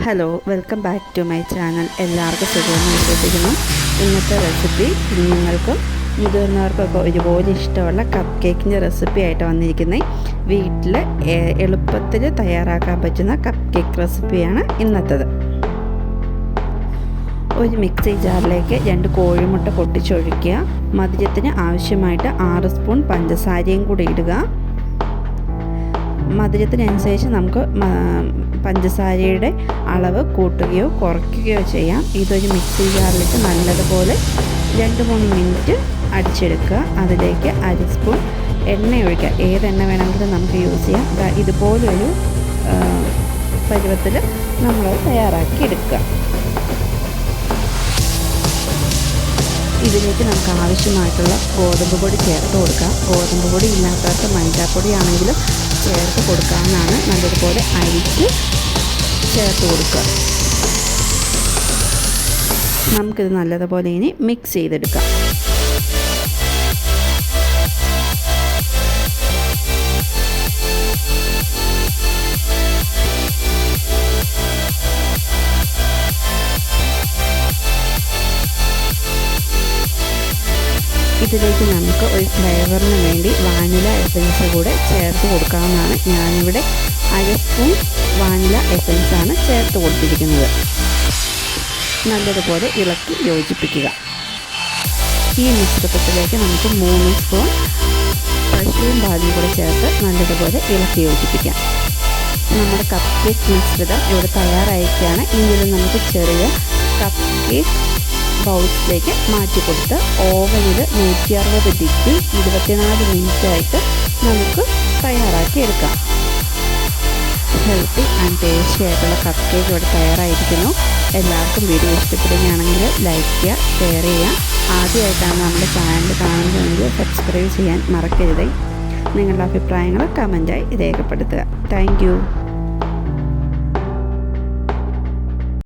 Hello, welcome back to my channel. എല്ലാവർക്കും സുഖമെന്ന് വിശ്വസിക്കുന്നു. ഇന്നത്തെ റെസിപ്പി കുഞ്ഞുങ്ങൾക്കും മുതിർന്നവർക്കൊക്കെ ഒരുപോലെ ഇഷ്ടമുള്ള കപ്പ് കേക്കിൻ്റെ റെസിപ്പി ആയിട്ട് വന്നിരിക്കുന്നത്. വീട്ടിൽ എളുപ്പത്തിൽ തയ്യാറാക്കാൻ പറ്റുന്ന കപ്പ് കേക്ക് റെസിപ്പിയാണ് ഇന്നത്തേത്. ഒരു മിക്സി ജാറിലേക്ക് 2 കോഴിമുട്ട പൊട്ടിച്ചൊഴിക്കുക. മധുരത്തിന് ആവശ്യമായിട്ട് 6 സ്പൂൺ പഞ്ചസാരയും കൂടി ഇടുക. മധുരത്തിനനുസരിച്ച് നമുക്ക് പഞ്ചസാരയുടെ അളവ് കൂട്ടുകയോ കുറയ്ക്കുകയോ ചെയ്യാം. ഇതൊരു മിക്സി ജാറിലിട്ട് നല്ലതുപോലെ 2-3 മിനിറ്റ് അടിച്ചെടുക്കുക. അതിലേക്ക് 1 സ്പൂൺ എണ്ണ ഒഴിക്കുക. ഏതെണ്ണ വേണമെങ്കിലും നമുക്ക് യൂസ് ചെയ്യാം. ഇതുപോലൊരു പരുവത്തിൽ നമ്മളത് തയ്യാറാക്കി എടുക്കുക. ഇതിലേക്ക് നമുക്ക് ആവശ്യമായിട്ടുള്ള ഗോതമ്പ് പൊടി ചേർത്ത് കൊടുക്കാം. ഗോതമ്പ് പൊടി ഇല്ലാത്തവർക്ക് മൈദാപ്പൊടി ആണെങ്കിലും ചേർത്ത് കൊടുക്കാവുന്നതാണ്. നല്ലതുപോലെ അരിച്ച് ചേർത്ത് കൊടുക്കുക. നമുക്കിത് നല്ലതുപോലെ ഇനി മിക്സ് ചെയ്തെടുക്കാം. ഇതിലേക്ക് നമുക്ക് ഒരു ഫ്ലേവറിന് വേണ്ടി വാനില എസൻസ് കൂടെ ചേർത്ത് കൊടുക്കാവുന്നതാണ്. ഞാനിവിടെ 1 സ്പൂൺ വാനില എസൻസാണ് ചേർത്ത് കൊടുത്തിരിക്കുന്നത്. നല്ലതുപോലെ ഇളക്കി യോജിപ്പിക്കുക. ഈ മിശ്രിതത്തിലേക്ക് നമുക്ക് 3 സ്പൂൺ പശുവും പാലും കൂടെ ചേർത്ത് നല്ലതുപോലെ ഇളക്കി യോജിപ്പിക്കാം. നമ്മുടെ കപ്പ് കേക്ക് മിശ്രിതം ഇവിടെ തയ്യാറായിരിക്കുകയാണ്. ഇനി ഇത് നമുക്ക് ചെറിയ കപ്പ് കേക്ക് ബൗൾസിലേക്ക് മാറ്റി കൊടുത്ത് ഓവനിൽ 160 ഡിഗ്രി 24 മിനിറ്റായിട്ട് നമുക്ക് തയ്യാറാക്കി എടുക്കാം. ഹെൽത്തി ആൻഡ് ടേസ്റ്റി ആയിട്ടുള്ള കപ്പ് കേക്ക് ഇവിടെ തയ്യാറായിരിക്കുന്നു. എല്ലാവർക്കും വീഡിയോ ഇഷ്ടപ്പെടുകയാണെങ്കിൽ ലൈക്ക് ചെയ്യുക, ഷെയർ ചെയ്യുക. ആദ്യമായിട്ടാണ് നമ്മുടെ ചാനൽ കാണുന്നതെങ്കിൽ സബ്സ്ക്രൈബ് ചെയ്യാൻ മറക്കരുത്. നിങ്ങളുടെ അഭിപ്രായങ്ങൾ കമൻറ്റായി രേഖപ്പെടുത്തുക. താങ്ക്